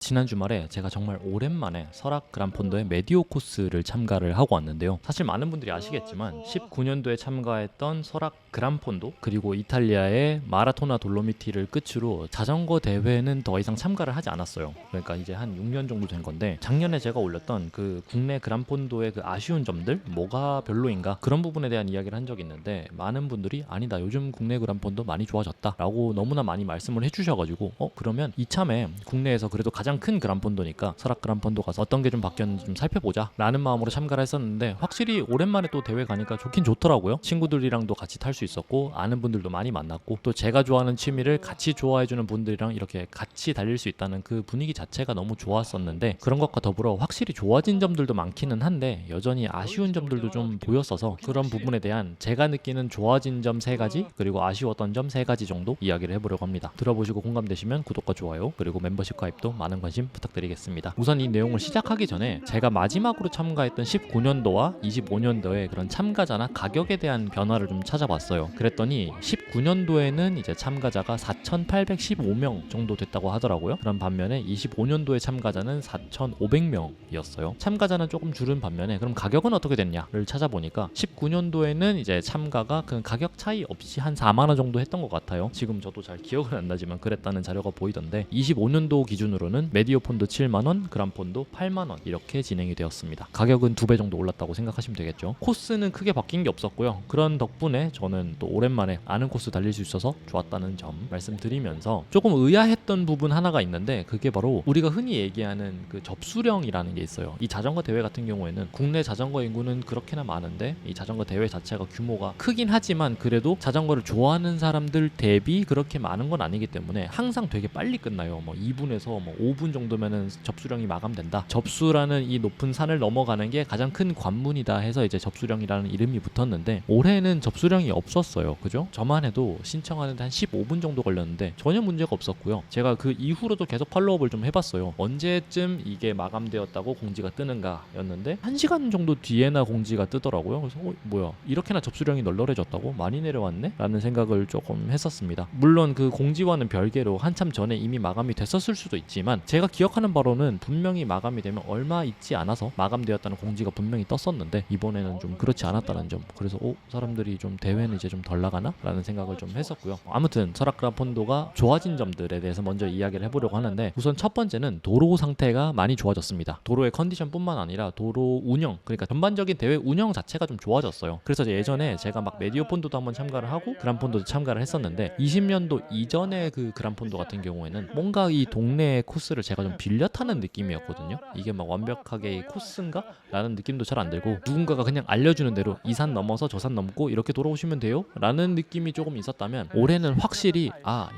지난 주말에 제가 정말 오랜만에 설악 그란폰도의 메디오 코스를 참가를 하고 왔는데요. 사실 많은 분들이 아시겠지만 19년도에 참가했던 설악 그란폰도 그리고 이탈리아의 마라토나 돌로미티를 끝으로 자전거 대회는 더 이상 참가를 하지 않았어요. 그러니까 이제 한 6년 정도 된 건데, 작년에 제가 올렸던 그 국내 그란폰도의 그 아쉬운 점들, 뭐가 별로인가, 그런 부분에 대한 이야기를 한 적이 있는데, 많은 분들이 아니다, 요즘 국내 그란폰도 많이 좋아졌다 라고 너무나 많이 말씀을 해주셔가지고 그러면 이참에 국내에서 그래도 가장 큰 그란폰도니까 설악 그란폰도 가서 어떤 게 좀 바뀌었는지 좀 살펴보자 라는 마음으로 참가를 했었는데, 확실히 오랜만에 또 대회 가니까 좋긴 좋더라고요. 친구들이랑도 같이 탈 수 있었고, 아는 분들도 많이 만났고, 또 제가 좋아하는 취미를 같이 좋아해주는 분들이랑 이렇게 같이 달릴 수 있다는 그 분위기 자체가 너무 좋았었는데, 그런 것과 더불어 확실히 좋아진 점들도 많기는 한데 여전히 아쉬운 점들도 좀 보였어서, 그런 부분에 대한 제가 느끼는 좋아진 점 3가지, 그리고 아쉬웠던 점 3가지 정도 이야기를 해보려고 합니다. 들어보시고 공감되시면 구독과 좋아요, 그리고 멤버십 가입도 많은 관심 부탁드리겠습니다. 우선 이 내용을 시작하기 전에 제가 마지막으로 참가했던 19년도와 25년도의 그런 참가자나 가격에 대한 변화를 좀 찾아봤어요. 그랬더니 19년도에는 이제 참가자가 4,815명 정도 됐다고 하더라고요. 그런 반면에 25년도에 참가자는 4,500명이었어요. 참가자는 조금 줄은 반면에 그럼 가격은 어떻게 됐냐를 찾아보니까 19년도에는 이제 참가가 그 가격 차이 없이 한 4만 원 정도 했던 것 같아요. 지금 저도 잘 기억은 안 나지만 그랬다는 자료가 보이던데, 25년도 기준으로는 메디오폰도 7만원, 그란폰도 8만원 이렇게 진행이 되었습니다. 가격은 2배 정도 올랐다고 생각하시면 되겠죠. 코스는 크게 바뀐 게 없었고요. 그런 덕분에 저는 또 오랜만에 아는 코스 달릴 수 있어서 좋았다는 점 말씀드리면서, 조금 의아했던 부분 하나가 있는데, 그게 바로 우리가 흔히 얘기하는 그 접수령이라는 게 있어요. 이 자전거 대회 같은 경우에는 국내 자전거 인구는 그렇게나 많은데 이 자전거 대회 자체가 규모가 크긴 하지만 그래도 자전거를 좋아하는 사람들 대비 그렇게 많은 건 아니기 때문에 항상 되게 빨리 끝나요. 2분에서 5분 정도면은 접수령이 마감된다. 접수라는 이 높은 산을 넘어가는 게 가장 큰 관문이다 해서 이제 접수령이라는 이름이 붙었는데, 올해는 접수령이 없었어요. 그죠? 저만 해도 신청하는데 한 15분 정도 걸렸는데 전혀 문제가 없었고요. 제가 그 이후로도 계속 팔로우업을 좀 해봤어요. 언제쯤 이게 마감되었다고 공지가 뜨는가 였는데, 1시간 정도 뒤에나 공지가 뜨더라고요. 그래서 뭐야, 이렇게나 접수령이 널널해졌다고? 많이 내려왔네? 라는 생각을 조금 했었습니다. 물론 그 공지와는 별개로 한참 전에 이미 마감이 됐었을 수도 있지만, 제가 기억하는 바로는 분명히 마감이 되면 얼마 있지 않아서 마감되었다는 공지가 분명히 떴었는데, 이번에는 좀 그렇지 않았다는 점, 그래서 사람들이 좀 대회는 이제 좀 덜 나가나? 라는 생각을 좀 했었고요. 아무튼 설악 그란폰도가 좋아진 점들에 대해서 먼저 이야기를 해보려고 하는데, 우선 첫 번째는 도로 상태가 많이 좋아졌습니다. 도로의 컨디션뿐만 아니라 도로 운영, 그러니까 전반적인 대회 운영 자체가 좀 좋아졌어요. 그래서 예전에 제가 막 메디오폰도도 한번 참가를 하고 그란폰도도 참가를 했었는데, 20년도 이전의 그 그란폰도 같은 경우에는 뭔가 이 동네 코스를 제가 좀 빌려 타는 느낌이었거든요. 이게 막 완벽하게 코스인가? 라는 느낌도 잘 안 들고, 누군가가 그냥 알려주는 대로 이 산 넘어서 저 산 넘고 이렇게 돌아오시면 돼요? 라는 느낌이 조금 있었다면, 올해는 확실히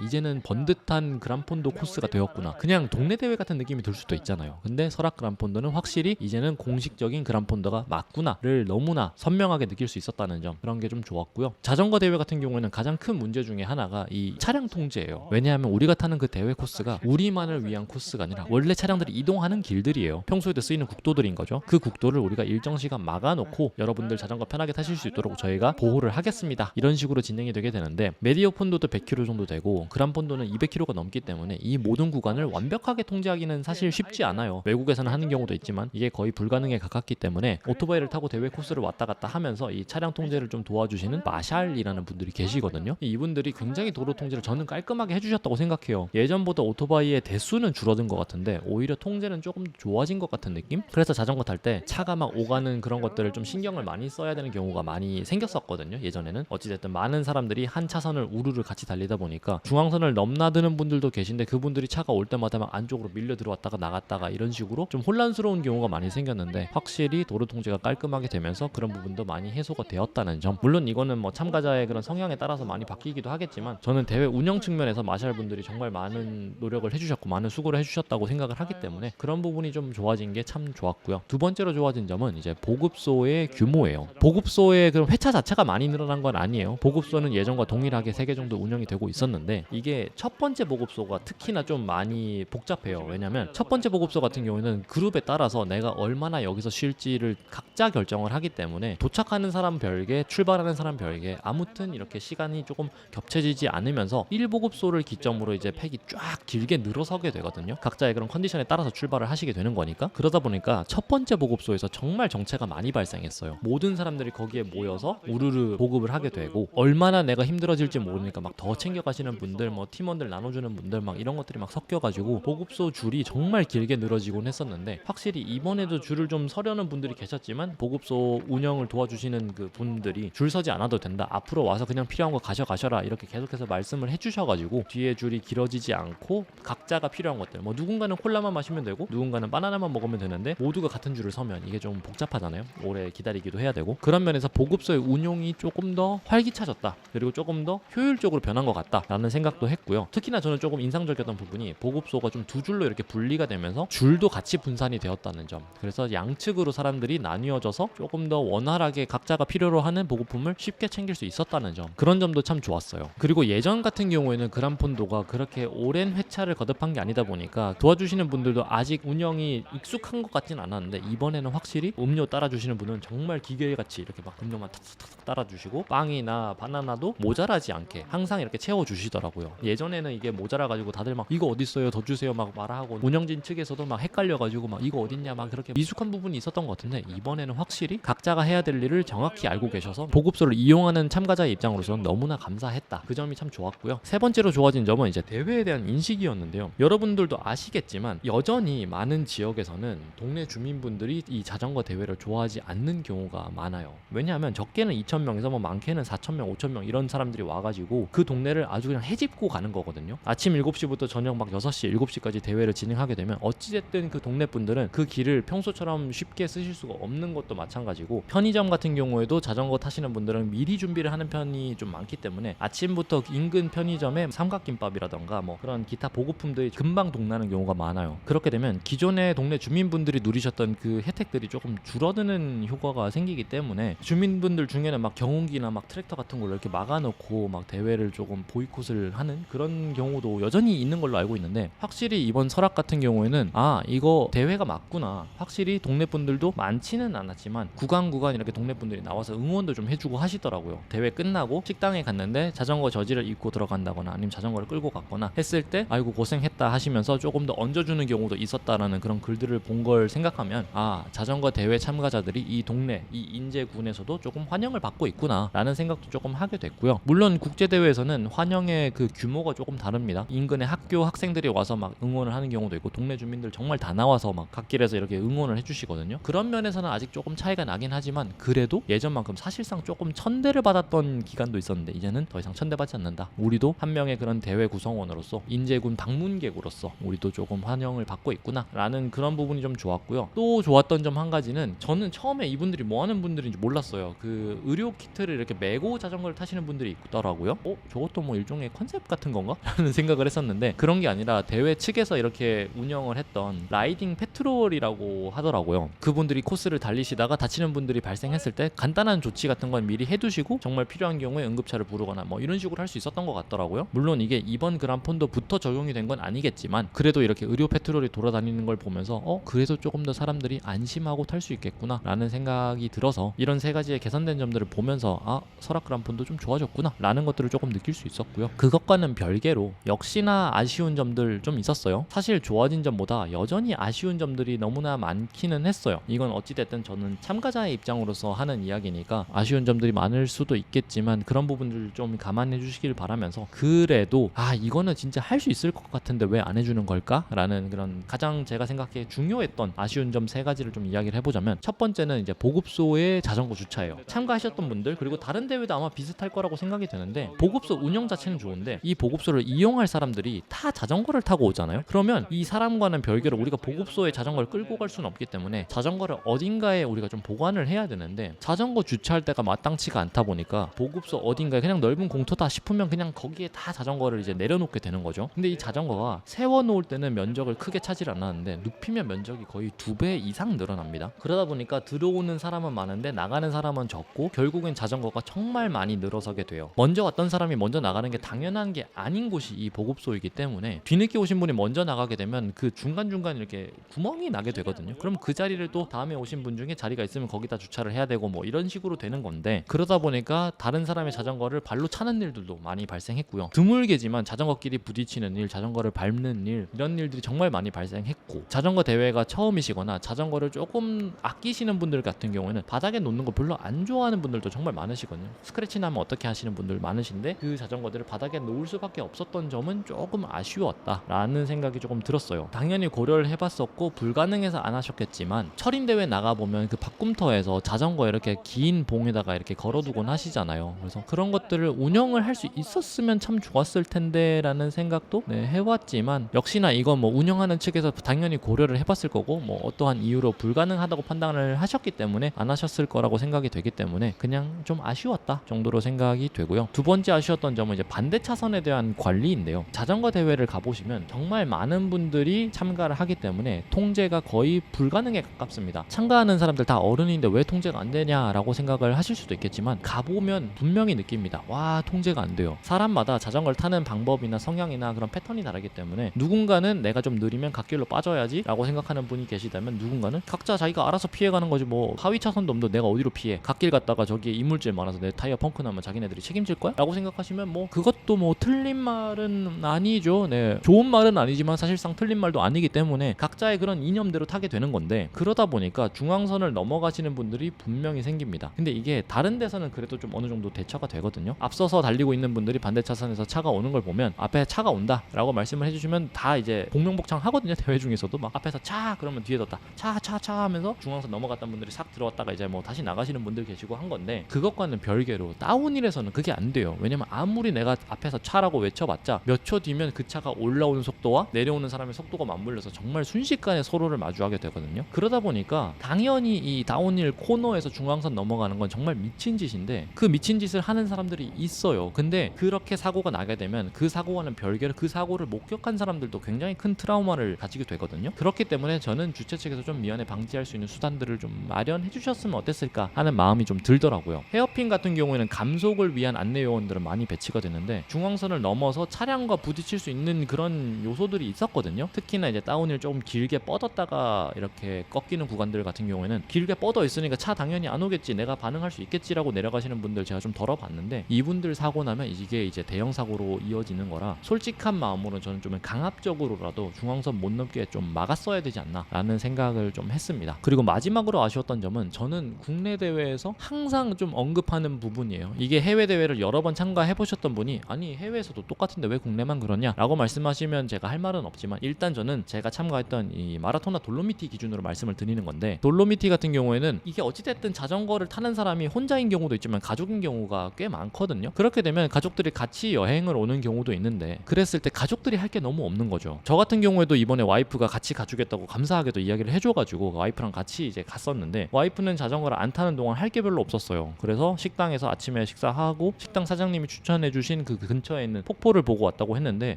이제는 번듯한 그란폰도 코스가 되었구나, 그냥 동네 대회 같은 느낌이 들 수도 있잖아요. 근데 설악 그란폰도는 확실히 이제는 공식적인 그란폰도가 맞구나를 너무나 선명하게 느낄 수 있었다는 점, 그런 게 좀 좋았고요. 자전거 대회 같은 경우에는 가장 큰 문제 중에 하나가 이 차량 통제예요. 왜냐하면 우리가 타는 그 대회 코스가 우리만을 위한 코스가 아니라 원래 차량들이 이동하는 길들이에요. 평소에도 쓰이는 국도들인 거죠. 그 국도를 우리가 일정 시간 막아놓고 여러분들 자전거 편하게 타실 수 있도록 저희가 보호를 하겠습니다, 이런 식으로 진행이 되게 되는데, 메디오폰도도 100km 정도 되고 그란폰도는 200km가 넘기 때문에 이 모든 구간을 완벽하게 통제하기는 사실 쉽지 않아요. 외국에서는 하는 경우도 있지만 이게 거의 불가능에 가깝기 때문에, 오토바이를 타고 대회 코스를 왔다 갔다 하면서 이 차량 통제를 좀 도와주시는 마샬이라는 분들이 계시거든요. 이분들이 굉장히 도로 통제를 저는 깔끔하게 해주셨다고 생각해요. 예전보다 오토바이의 대수는 줄어든 것 같은데 오히려 통제는 조금 좋아진 것 같은 느낌? 그래서 자전거 탈 때 차가 막 오가는 그런 것들을 좀 신경을 많이 써야 되는 경우가 많이 생겼었거든요. 예전에는 어찌됐든 많은 사람들이 한 차선을 우르르 같이 달리다 보니까 중앙선을 넘나드는 분들도 계신데, 그분들이 차가 올 때마다 막 안쪽으로 밀려 들어왔다가 나갔다가 이런 식으로 좀 혼란스러운 경우가 많이 생겼는데, 확실히 도로 통제가 깔끔하게 되면서 그런 부분도 많이 해소가 되었다는 점. 물론 이거는 참가자의 그런 성향에 따라서 많이 바뀌기도 하겠지만, 저는 대회 운영 측면에서 마샬 분들이 정말 많은 노력을 해주셨고 많은 수고를 해주셨다고 생각을 하기 때문에 그런 부분이 좀 좋아진 게 참 좋았고요. 두 번째로 좋아진 점은 이제 보급소의 규모예요. 보급소의 그런 회차 자체가 많이 늘어난 건 아니에요. 보급소는 예전과 동일하게 3개 정도 운영이 되고 있었는데, 이게 첫 번째 보급소가 특히나 좀 많이 복잡해요. 왜냐면 첫 번째 보급소 같은 경우에는 그룹에 따라서 내가 얼마나 여기서 쉴지를 각자 결정을 하기 때문에, 도착하는 사람 별개, 출발하는 사람 별개, 아무튼 이렇게 시간이 조금 겹쳐지지 않으면서 1보급소를 기점으로 이제 팩이 쫙 길게 늘어서게 되거든요. 거거든요. 각자의 그런 컨디션에 따라서 출발을 하시게 되는 거니까. 그러다 보니까 첫 번째 보급소에서 정말 정체가 많이 발생했어요. 모든 사람들이 거기에 모여서 우르르 보급을 하게 되고, 얼마나 내가 힘들어질지 모르니까 막 더 챙겨가시는 분들, 뭐 팀원들 나눠주는 분들 막 이런 것들이 막 섞여가지고 보급소 줄이 정말 길게 늘어지곤 했었는데, 확실히 이번에도 줄을 좀 서려는 분들이 계셨지만 보급소 운영을 도와주시는 그 분들이 줄 서지 않아도 된다, 앞으로 와서 그냥 필요한 거 가셔가셔라, 이렇게 계속해서 말씀을 해주셔가지고 뒤에 줄이 길어지지 않고 각자가 필요한 것들, 뭐 누군가는 콜라만 마시면 되고 누군가는 바나나만 먹으면 되는데 모두가 같은 줄을 서면 이게 좀 복잡하잖아요. 오래 기다리기도 해야 되고. 그런 면에서 보급소의 운용이 조금 더 활기차졌다, 그리고 조금 더 효율적으로 변한 것 같다 라는 생각도 했고요. 특히나 저는 조금 인상적이었던 부분이 보급소가 좀 두 줄로 이렇게 분리가 되면서 줄도 같이 분산이 되었다는 점. 그래서 양측으로 사람들이 나뉘어져서 조금 더 원활하게 각자가 필요로 하는 보급품을 쉽게 챙길 수 있었다는 점, 그런 점도 참 좋았어요. 그리고 예전 같은 경우에는 그란폰도가 그렇게 오랜 회차를 거듭한 게 아니다 보니까 도와주시는 분들도 아직 운영이 익숙한 것 같진 않았는데, 이번에는 확실히 음료 따라주시는 분은 정말 기계같이 이렇게 막 음료만 탁탁탁 따라주시고, 빵이나 바나나도 모자라지 않게 항상 이렇게 채워주시더라고요. 예전에는 이게 모자라가지고 다들 막 이거 어딨어요 더 주세요 막 말하고, 운영진 측에서도 막 헷갈려가지고 막 이거 어딨냐 막 그렇게 미숙한 부분이 있었던 것 같은데, 이번에는 확실히 각자가 해야 될 일을 정확히 알고 계셔서 보급소를 이용하는 참가자의 입장으로서는 너무나 감사했다, 그 점이 참 좋았고요. 세 번째로 좋아진 점은 이제 대회에 대한 인식이었는데요. 여러분들도 아시겠지만 여전히 많은 지역에서는 동네 주민분들이 이 자전거 대회를 좋아하지 않는 경우가 많아요. 왜냐하면 적게는 2,000명에서 뭐 많게는 4,000명, 5,000명 이런 사람들이 와가지고 그 동네를 아주 그냥 헤집고 가는 거거든요. 아침 7시부터 저녁 막 6시, 7시까지 대회를 진행하게 되면 어찌됐든 그 동네 분들은 그 길을 평소처럼 쉽게 쓰실 수가 없는 것도 마찬가지고, 편의점 같은 경우에도 자전거 타시는 분들은 미리 준비를 하는 편이 좀 많기 때문에 아침부터 인근 편의점에 삼각김밥이라던가 뭐 그런 기타 보급품들이 금방 동나는 경우가 많아요. 그렇게 되면 기존의 동네 주민분들이 누리셨던 그 혜택들이 조금 줄어드는 효과가 생기기 때문에 주민분들 중에는 막 경운기나 막 트랙터 같은 걸로 이렇게 막아놓고 막 대회를 조금 보이콧을 하는 그런 경우도 여전히 있는 걸로 알고 있는데, 확실히 이번 설악 같은 경우에는 아 이거 대회가 맞구나, 확실히 동네 분들도 많지는 않았지만 구간 이렇게 동네 분들이 나와서 응원도 좀 해주고 하시더라고요. 대회 끝나고 식당에 갔는데 자전거 저지를 입고 들어간다거나 아니면 자전거를 끌고 갔거나 했을 때 아이고 고생했다 하시면서 조금 더 얹어주는 경우도 있었다라는 그런 글들을 본 걸 생각하면, 아 자전거 대회 참가자들이 이 동네 이 인제군에서도 조금 환영을 받고 있구나 라는 생각도 조금 하게 됐고요. 물론 국제대회에서는 환영의 그 규모가 조금 다릅니다. 인근의 학교 학생들이 와서 막 응원을 하는 경우도 있고, 동네 주민들 정말 다 나와서 막 갓길에서 이렇게 응원을 해주시거든요. 그런 면에서는 아직 조금 차이가 나긴 하지만, 그래도 예전만큼 사실상 조금 천대를 받았던 기간도 있었는데 이제는 더 이상 천대받지 않는다, 우리도 한 명의 그런 대회 구성원으로서 인제군 방문객으로서 우리도 조금 환영을 받고 있구나 라는 그런 부분이 좀 좋았고요. 또 좋았던 점 한 가지는, 저는 처음에 이분들이 뭐 하는 분들인지 몰랐어요. 그 의료 키트를 이렇게 메고 자전거를 타시는 분들이 있더라고요. 저것도 뭐 일종의 컨셉 같은 건가? 라는 생각을 했었는데, 그런 게 아니라 대회 측에서 이렇게 운영을 했던 라이딩 패트롤이라고 하더라고요. 그분들이 코스를 달리시다가 다치는 분들이 발생했을 때 간단한 조치 같은 건 미리 해두시고 정말 필요한 경우에 응급차를 부르거나 뭐 이런 식으로 할 수 있었던 것 같더라고요. 물론 이게 이번 그란폰도부터 적용이 된 건 아니겠지만, 그래도 이렇게 의료 패트롤이 돌아다니는 걸 보면서 그래도 조금 더 사람들이 안심하고 탈 수 있겠구나 라는 생각이 들어서, 이런 세 가지의 개선된 점들을 보면서 아 설악 그란폰도 좀 좋아졌구나 라는 것들을 조금 느낄 수 있었고요. 그것과는 별개로 역시나 아쉬운 점들 좀 있었어요. 사실 좋아진 점보다 여전히 아쉬운 점들이 너무나 많기는 했어요. 이건 어찌됐든 저는 참가자의 입장으로서 하는 이야기니까 아쉬운 점들이 많을 수도 있겠지만, 그런 부분들을 좀 감안해 주시길 바라면서, 그래도 이거는 진짜 할 수 있을 것 같은데 왜 안 해주는 걸까? 라는 그런 가장 제가 생각해 중요했던 아쉬운 점 세 가지를 좀 이야기를 해보자면, 첫 번째는 이제 보급소의 자전거 주차예요. 참가하셨던 분들, 그리고 다른 대회도 아마 비슷할 거라고 생각이 드는데, 보급소 운영 자체는 좋은데 이 보급소를 이용할 사람들이 다 자전거를 타고 오잖아요. 그러면 이 사람과는 별개로 우리가 보급소에 자전거를 끌고 갈 수는 없기 때문에 자전거를 어딘가에 우리가 좀 보관을 해야 되는데, 자전거 주차할 때가 마땅치가 않다 보니까 보급소 어딘가에 그냥 넓은 공터다 싶으면 그냥 거기에 다 자전거를 이제 내려놓게 되는 거죠. 근데 이 자전거가 세워놓을 때는 면적을 크게 차지 않았는데 눕히면 면적이 거의 2배 이상 늘어납니다. 그러다 보니까 들어오는 사람은 많은데 나가는 사람은 적고, 결국엔 자전거가 정말 많이 늘어서게 돼요. 먼저 왔던 사람이 먼저 나가는 게 당연한 게 아닌 곳이 이 보급소이기 때문에, 뒤늦게 오신 분이 먼저 나가게 되면 그 중간중간 이렇게 구멍이 나게 되거든요. 그럼 그 자리를 또 다음에 오신 분 중에 자리가 있으면 거기다 주차를 해야 되고 뭐 이런 식으로 되는 건데, 그러다 보니까 다른 사람의 자전거를 발로 차는 일들도 많이 발생했고요. 드물게지만 자전거끼리 부딪히는 일, 자전거를 밟는 일, 일 이런 일들이 정말 많이 발생했고, 자전거 대회가 처음이시거나 자전거를 조금 아끼시는 분들 같은 경우에는 바닥에 놓는 거 별로 안 좋아하는 분들도 정말 많으시거든요. 스크래치 나면 어떻게 하시는 분들 많으신데 그 자전거들을 바닥에 놓을 수밖에 없었던 점은 조금 아쉬웠다라는 생각이 조금 들었어요. 당연히 고려를 해봤었고 불가능해서 안 하셨겠지만 철인 대회 나가보면 그 바꿈터에서 자전거 이렇게 긴 봉에다가 이렇게 걸어두곤 하시잖아요. 그래서 그런 것들을 운영을 할 수 있었으면 참 좋았을 텐데 라는 생각도 해왔지만, 역시나 이건 뭐 운영하는 측에서 당연히 고려를 해봤을 거고 뭐 어떠한 이유로 불가능하다고 판단을 하셨기 때문에 안 하셨을 거라고 생각이 되기 때문에 그냥 좀 아쉬웠다 정도로 생각이 되고요. 두 번째 아쉬웠던 점은 이제 반대 차선에 대한 관리인데요. 자전거 대회를 가보시면 정말 많은 분들이 참가를 하기 때문에 통제가 거의 불가능에 가깝습니다. 참가하는 사람들 다 어른인데 왜 통제가 안 되냐라고 생각을 하실 수도 있겠지만 가보면 분명히 느낍니다. 와, 통제가 안 돼요. 사람마다 자전거를 타는 방법이나 성향이나 그런 패턴이 다르기 때문에 누군가는 내가 좀 느리면 갓길로 빠져야지 라고 생각하는 분이 계시다면, 누군가는 각자 자기가 알아서 피해가는 거지 뭐 하위 차선도 없는데 내가 어디로 피해, 갓길 갔다가 저기에 이물질 많아서 내 타이어 펑크 나면 자기네들이 책임질 거야? 라고 생각하시면 뭐 그것도 뭐 틀린 말은 아니죠. 좋은 말은 아니지만 사실상 틀린 말도 아니기 때문에 각자의 그런 이념대로 타게 되는 건데, 그러다 보니까 중앙선을 넘어가시는 분들이 분명히 생깁니다. 근데 이게 다른 데서는 그래도 좀 어느 정도 대처가 되거든요. 앞서서 달리고 있는 분들이 반대 차선에서 차가 오는 걸 보면 앞에 차가 온다 라고 말씀을 해주시면 다 이제 복명복창 하거든요. 대회 중에서도 막 앞에서 차 그러면 뒤에서 차 하면서 중앙선 넘어갔던 분들이 싹 들어왔다가 이제 뭐 다시 나가시는 분들 계시고 한 건데, 그것과는 별개로 다운힐에서는 그게 안 돼요. 왜냐면 아무리 내가 앞에서 차라고 외쳐봤자 몇 초 뒤면 그 차가 올라오는 속도와 내려오는 사람의 속도가 맞물려서 정말 순식간에 서로를 마주하게 되거든요. 그러다 보니까 당연히 이 다운힐 코너에서 중앙선 넘어가는 건 정말 미친 짓인데, 그 미친 짓을 하는 사람들이 있어요. 근데 그렇게 사고가 나게 되면 그 사고와는 별개로 그 사고를 목격한 사람들도 굉장히 큰 트라우마를 가지게 되거든요. 그렇기 때문에 저는 주최 측에서 좀 미연에 방지할 수 있는 수단들을 좀 마련해 주셨으면 어땠을까 하는 마음이 좀 들더라고요. 헤어핀 같은 경우에는 감속을 위한 안내 요원들은 많이 배치가 되는데 중앙선을 넘어서 차량과 부딪힐 수 있는 그런 요소들이 있었거든요. 특히나 이제 다운힐 조금 길게 뻗었다가 이렇게 꺾이는 구간들 같은 경우에는 길게 뻗어 있으니까 차 당연히 안 오겠지, 내가 반응할 수 있겠지라고 내려가시는 분들 제가 좀 덜어봤는데, 이분들 사고 나면 이게 이제 대형 사고로 이어지는 거라 솔직한 마음으로 저는 좀 강압적으로라도 중앙선 못 넘게 좀 막았어야 되지 않나 라는 생각을 좀 했습니다. 그리고 마지막으로 아쉬웠던 점은, 저는 국내 대회에서 항상 좀 언급하는 부분이에요. 이게 해외 대회를 여러 번 참가해 보셨던 분이 아니 해외에서도 똑같은데 왜 국내만 그러냐 라고 말씀하시면 제가 할 말은 없지만, 일단 저는 제가 참가했던 이 마라토나 돌로미티 기준으로 말씀을 드리는 건데, 돌로미티 같은 경우에는 이게 어찌됐든 자전거를 타는 사람이 혼자인 경우도 있지만 가족인 경우가 꽤 많거든요. 그렇게 되면 가족들이 같이 여행을 오는 경우도 있는데, 그랬을 때 가족들이 할 게 너무 없는 거죠. 저 같은 경우에도 이번에 와이프가 같이 가주겠다고 감사하게도 이야기를 해줘가지고 와이프랑 같이 이제 갔었는데, 와이프는 자전거를 안 타는 동안 할 게 별로 없었어요. 그래서 식당에서 아침에 식사하고 식당 사장님이 추천해주신 그 근처에 있는 폭포를 보고 왔다고 했는데,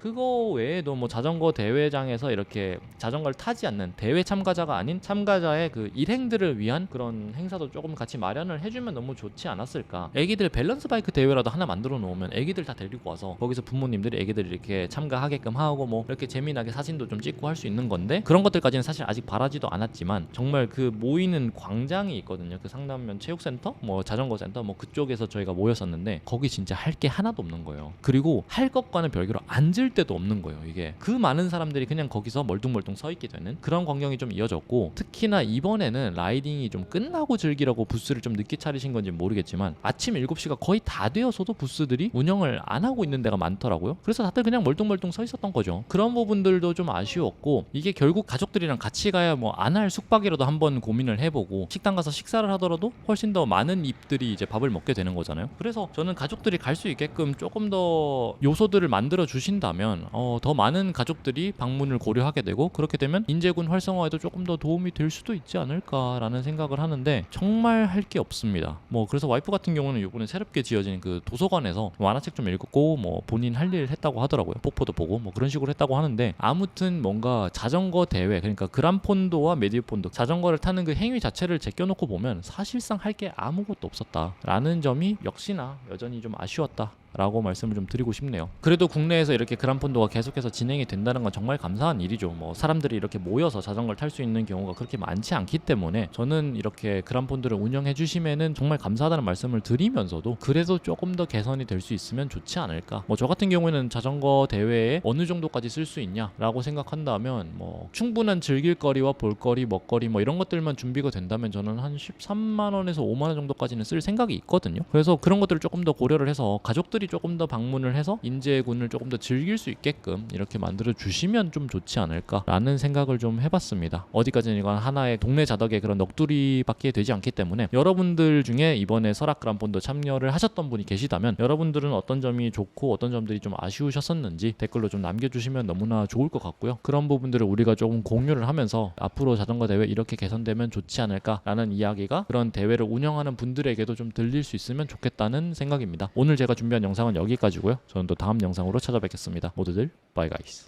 그거 외에도 뭐 자전거 대회장에서 이렇게 자전거를 타지 않는 대회 참가자가 아닌 참가자의 그 일행들을 위한 그런 행사도 조금 같이 마련을 해주면 너무 좋지 않았을까. 애기들 밸런스 바이크 대회라도 하나 만들어 놓으면 애기들 다 데리고 와서 거기서 부모님들이 애기들 이렇게 참가하게끔 하고 뭐 이렇게 재미나게 사진도 좀 찍고 할 수 있는 건데, 그런 것들까지는 사실 아직 바라지도 않았지만 정말 그 모이는 광장이 있거든요. 그 상남면 체육센터, 뭐 자전거 센터, 뭐 그쪽에서 저희가 모였었는데 거기 진짜 할 게 하나도 없는 거예요. 그리고 할 것과는 별개로 앉을 데도 없는 거예요. 이게 그 많은 사람들이 그냥 거기서 멀뚱멀뚱 서 있게 되는 그런 광경이 좀 이어졌고, 특히나 이번에는 라이딩이 좀 끝나고 즐기라고 부스를 좀 늦게 차리신 건지 모르겠지만 아침 7시가 거의 다 되어서도 부스들이 운영을 안 하고 있는 데가 많더라고요. 그래서 다들 그냥 멀뚱멀뚱 서 있었던 거죠. 그런 부분들도 좀 아쉬웠고, 이게 결국 가족들이랑 같이 가야 뭐 안 할 숙박이라도 한번 고민을 해보고 식당 가서 식사를 하더라도 훨씬 더 많은 입들이 이제 밥을 먹게 되는 거잖아요. 그래서 저는 가족들이 갈 수 있게끔 조금 더 요소들을 만들어 주신다면 더 많은 가족들이 방문을 고려하게 되고, 그렇게 되면 인제군 활성화에도 조금 더 도움이 될 수도 있지 않을까라는 생각을 하는데 정말 할 게 없습니다. 뭐 그래서 와이프 같은 경우는 이번에 새롭게 지어진 그 도서관에서 만화책 좀 읽고 뭐 본인 할 일 했다고 하더라고요. 폭포도 보고 뭐 그런 식으로 했다고 하는데, 아무튼 뭔가 자전거 대회, 그러니까 그란폰도와 메디오폰도 자전거를 타는 그 행위 자체를 제껴놓고 보면 사실상 할 게 아무것도 없었다라는 점이 역시나 여전히 좀 아쉬웠다 라고 말씀을 좀 드리고 싶네요. 그래도 국내에서 이렇게 그란폰도가 계속해서 진행이 된다는 건 정말 감사한 일이죠. 뭐 사람들이 이렇게 모여서 자전거를 탈 수 있는 경우가 그렇게 많지 않기 때문에 저는 이렇게 그란폰도를 운영해 주시면은 정말 감사하다는 말씀을 드리면서도 그래도 조금 더 개선이 될 수 있으면 좋지 않을까. 뭐 저 같은 경우에는 자전거 대회에 어느 정도까지 쓸 수 있냐라고 생각한다면 뭐 충분한 즐길거리와 볼거리, 먹거리 뭐 이런 것들만 준비가 된다면 저는 한 13만 원에서 5만 원 정도까지는 쓸 생각이 있거든요. 그래서 그런 것들을 조금 더 고려를 해서 가족들이 조금 더 방문을 해서 인제군을 조금 더 즐길 수 있게끔 이렇게 만들어 주시면 좀 좋지 않을까라는 생각을 좀 해봤습니다. 어디까지는 이건 하나의 동네 자덕의 그런 넋두리밖에 되지 않기 때문에 여러분들 중에 이번에 설악 그란폰도 참여를 하셨던 분이 계시다면 여러분들은 어떤 점이 좋고 어떤 점들이 좀 아쉬우셨었는지 댓글로 좀 남겨주시면 너무나 좋을 것 같고요. 그런 부분들을 우리가 조금 공유를 하면서 앞으로 자전거 대회 이렇게 개선되면 좋지 않을까라는 이야기가 그런 대회를 운영하는 분들에게도 좀 들릴 수 있으면 좋겠다는 생각입니다. 오늘 제가 준비한 영상은 여기까지고요. 저는 또 다음 영상으로 찾아뵙겠습니다. 모두들 바이 가이스.